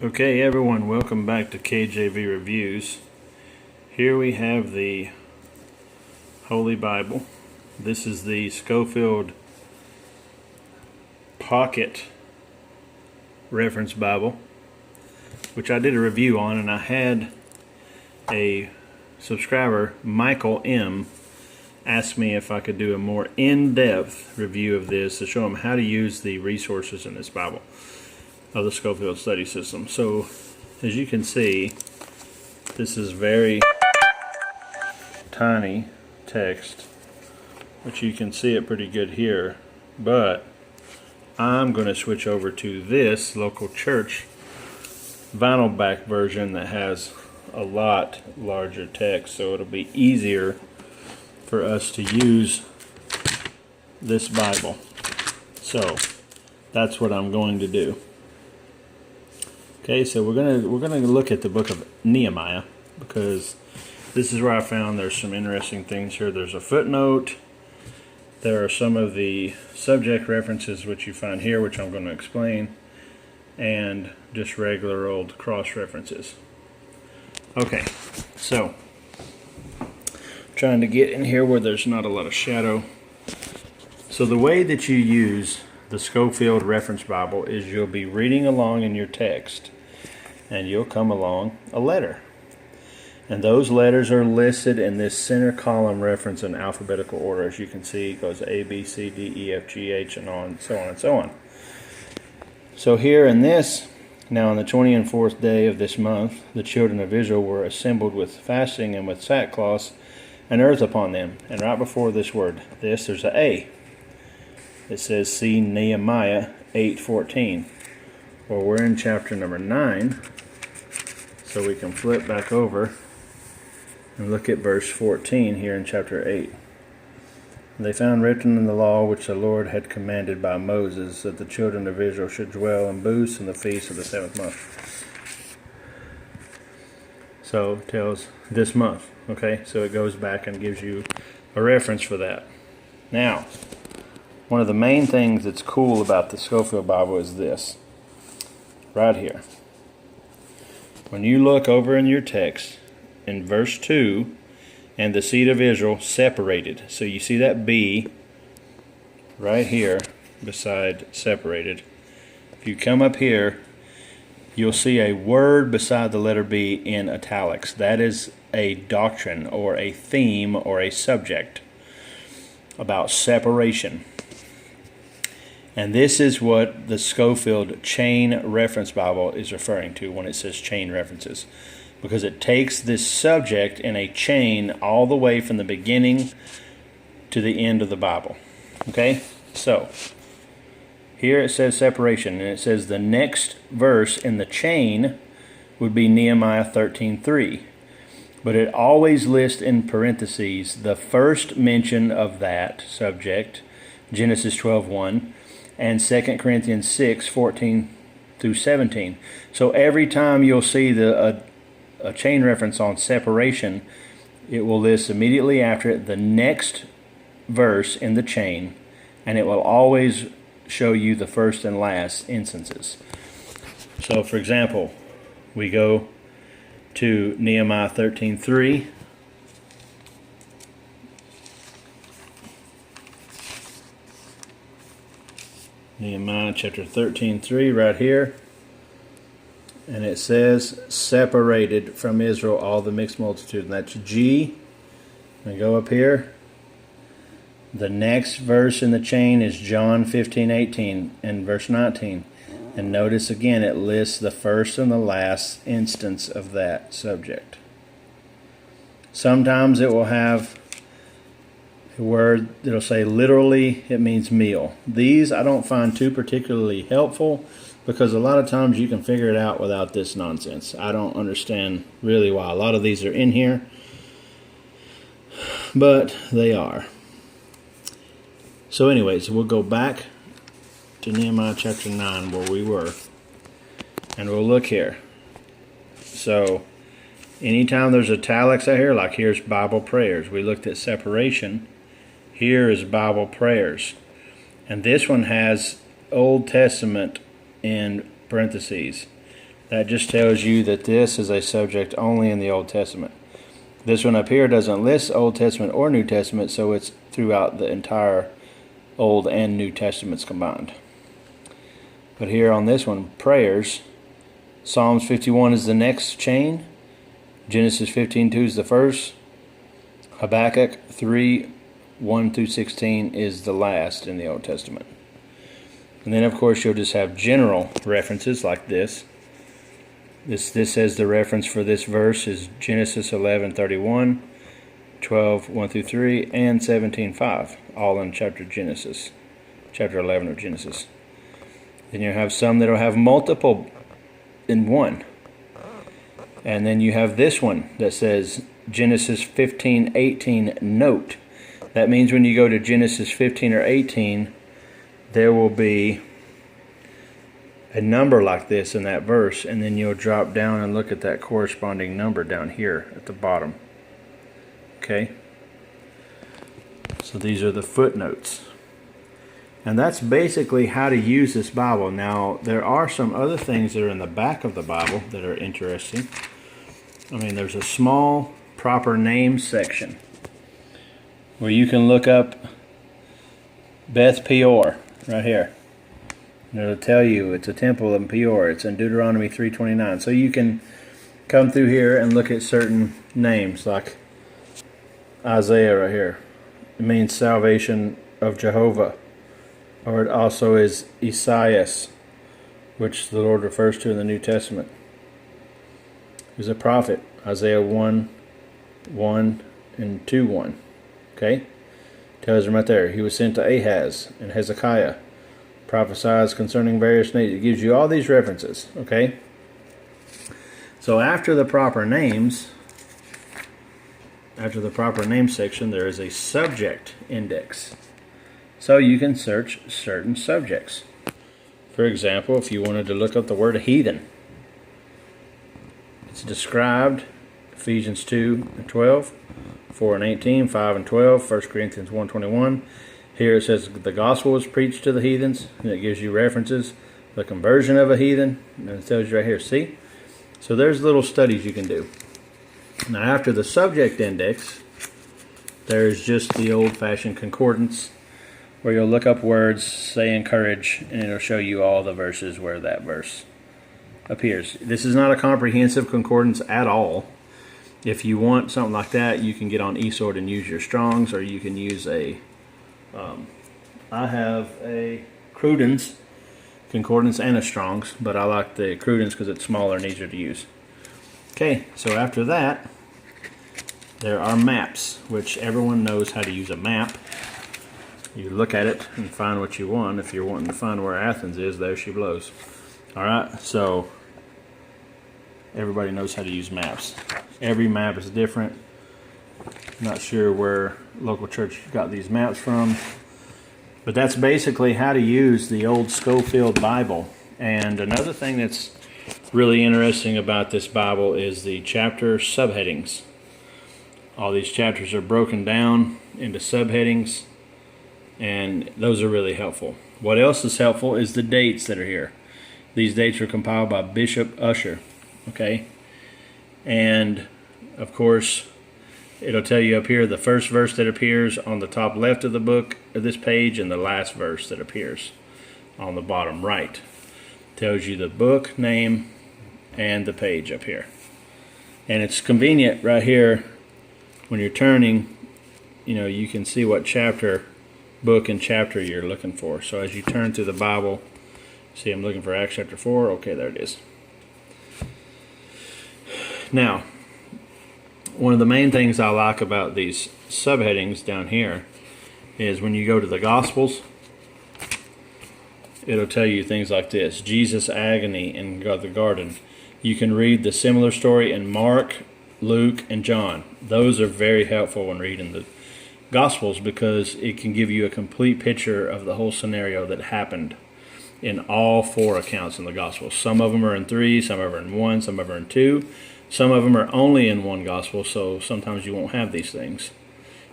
Okay, everyone, welcome back to KJV Reviews. Here we have the Holy Bible. This is the Scofield Pocket Reference Bible, which I did a review on, and I had a subscriber, Michael M., ask me if I could do a more in-depth review of this to show him how to use the resources in this Bible of the Scofield study system. So as you can see, this is very tiny text, but you can see it pretty good here. But I'm going to switch over to this local church vinyl back version that has a lot larger text, so it'll be easier for us to use this Bible. So that's what I'm going to do. Okay, so we're gonna look at the book of Nehemiah, because this is where I found there's some interesting things here. There's a footnote. There are some of the subject references which you find here, which I'm going to explain, and just regular old cross references. Okay, so trying to get in here where there's not a lot of shadow. So the way that you use the Scofield Reference Bible is you'll be reading along in your text, and you'll come along a letter. And those letters are listed in this center column reference in alphabetical order. As you can see, it goes A, B, C, D, E, F, G, H, and on, so on and so on. So here in this, now on the 24th day of this month, the children of Israel were assembled with fasting and with sackcloth and earth upon them. And right before this word, this, there's an A. It says, see Nehemiah 8:14. Well, we're in chapter number 9, so we can flip back over and look at verse 14 here in chapter 8. They found written in the law which the Lord had commanded by Moses, that the children of Israel should dwell in booths in the feast of the 7th month. So it tells this month, okay? So it goes back and gives you a reference for that. Now, one of the main things that's cool about the Scofield Bible is this, right here. When you look over in your text, in verse 2, and the seed of Israel separated. So you see that B right here beside separated. If you come up here, you'll see a word beside the letter B in italics. That is a doctrine or a theme or a subject about separation. And this is what the Scofield Chain Reference Bible is referring to when it says chain references, because it takes this subject in a chain all the way from the beginning to the end of the Bible. Okay? So, here it says separation, and it says the next verse in the chain would be Nehemiah 13:3. But it always lists in parentheses the first mention of that subject, Genesis 12:1, and 2 Corinthians 6:14 through 17. So every time you'll see a chain reference on separation, it will list immediately after it the next verse in the chain, and it will always show you the first and last instances. So for example, we go to Nehemiah 13:3. Nehemiah chapter 13:3 right here. And it says, separated from Israel all the mixed multitude. And that's G. And go up here. The next verse in the chain is John 15:18 and verse 19. And notice again, it lists the first and the last instance of that subject. Sometimes it will have a word that'll say literally, it means meal. These I don't find too particularly helpful, because a lot of times you can figure it out without this nonsense. I don't understand really why a lot of these are in here, but they are. So anyways, we'll go back to Nehemiah chapter 9 where we were, and we'll look here. So anytime there's italics out here, like here's Bible prayers. We looked at separation. Here is Bible prayers. And this one has Old Testament in parentheses. That just tells you that this is a subject only in the Old Testament. This one up here doesn't list Old Testament or New Testament, so it's throughout the entire Old and New Testaments combined. But here on this one, prayers, Psalms 51 is the next chain. Genesis 15:2 is the first. Habakkuk 3:1-16 is the last in the Old Testament. And then, of course, you'll just have general references like this. This says the reference for this verse is Genesis 11:31, 12:1-3, and 17:5, all in chapter 11 of Genesis. Then you have some that will have multiple in one. And then you have this one that says Genesis 15:18 note. That means when you go to Genesis 15 or 18, there will be a number like this in that verse, and then you'll drop down and look at that corresponding number down here at the bottom. Okay? So these are the footnotes. And that's basically how to use this Bible. Now, there are some other things that are in the back of the Bible that are interesting. I mean, there's a small proper name section where you can look up Beth Peor right here. And it'll tell you it's a temple in Peor. It's in Deuteronomy 3:29. So you can come through here and look at certain names like Isaiah right here. It means salvation of Jehovah. Or it also is Esaias, which the Lord refers to in the New Testament. He's a prophet. Isaiah 1:1 and 2:1. Okay? Tells him right there. He was sent to Ahaz and Hezekiah. Prophesies concerning various nations. It gives you all these references. Okay? So after the proper names, after the proper name section, there is a subject index. So you can search certain subjects. For example, if you wanted to look up the word heathen, it's described Ephesians 2:12, 4:18, 5:12, 1 Corinthians 1:21. Here it says the gospel was preached to the heathens, and it gives you references, the conversion of a heathen, and it tells you right here, see? So there's little studies you can do. Now after the subject index, there's just the old-fashioned concordance, where you'll look up words, say encourage, and it'll show you all the verses where that verse appears. This is not a comprehensive concordance at all. If you want something like that, you can get on eSword and use your Strong's, or you can use I have a Cruden's concordance and a Strong's, but I like the Cruden's because it's smaller and easier to use. Okay, so after that, there are maps, which everyone knows how to use a map. You look at it and find what you want. If you're wanting to find where Athens is, there she blows. Alright, so everybody knows how to use maps. Every map is different. Not sure where local church got these maps from. But that's basically how to use the old Scofield Bible. And another thing that's really interesting about this Bible is the chapter subheadings. All these chapters are broken down into subheadings, and those are really helpful. What else is helpful is the dates that are here. These dates were compiled by Bishop Usher. Okay? And, of course, it'll tell you up here the first verse that appears on the top left of the book, of this page, and the last verse that appears on the bottom right. Tells you the book name and the page up here. And it's convenient right here when you're turning, you can see what chapter, book, and chapter you're looking for. So as you turn through the Bible, see I'm looking for Acts chapter 4. Okay, there it is. Now, one of the main things I like about these subheadings down here is when you go to the Gospels, it'll tell you things like this. Jesus' agony in the garden. You can read the similar story in Mark, Luke, and John. Those are very helpful when reading the Gospels because it can give you a complete picture of the whole scenario that happened in all four accounts in the Gospels. Some of them are in 3, some of them are in 1, some of them are in 2. Some of them are only in one Gospel, so sometimes you won't have these things.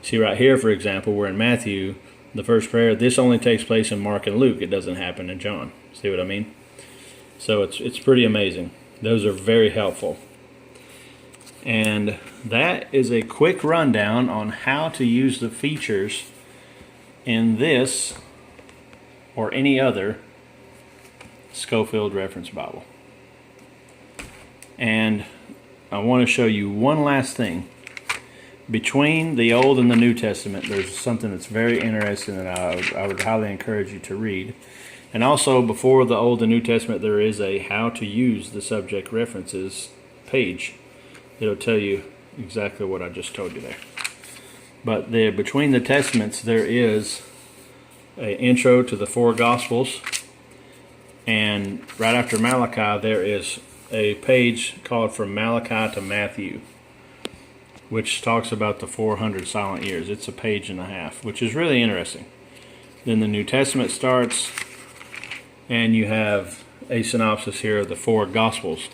See right here, for example, we're in Matthew, the first prayer. This only takes place in Mark and Luke. It doesn't happen in John. See what I mean? So it's pretty amazing. Those are very helpful. And that is a quick rundown on how to use the features in this or any other Scofield Reference Bible. And I want to show you one last thing. Between the Old and the New Testament, there's something that's very interesting that I would highly encourage you to read. And also, before the Old and New Testament, there is a how to use the subject references page. It'll tell you exactly what I just told you there. But between the Testaments, there is an intro to the 4 Gospels. And right after Malachi, there is a page called From Malachi to Matthew, which talks about the 400 silent years. It's a page and a half, which is really interesting. Then the New Testament starts, and you have a synopsis here of the 4 Gospels.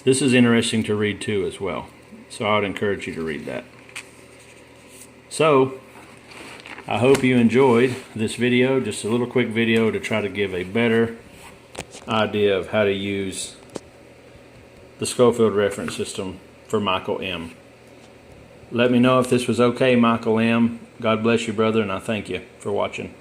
This is interesting to read too as well. So I would encourage you to read that. So, I hope you enjoyed this video, just a little quick video to try to give a better idea of how to use the Scofield reference system for Michael M. Let me know if this was okay, Michael M. God bless you, brother, and I thank you for watching.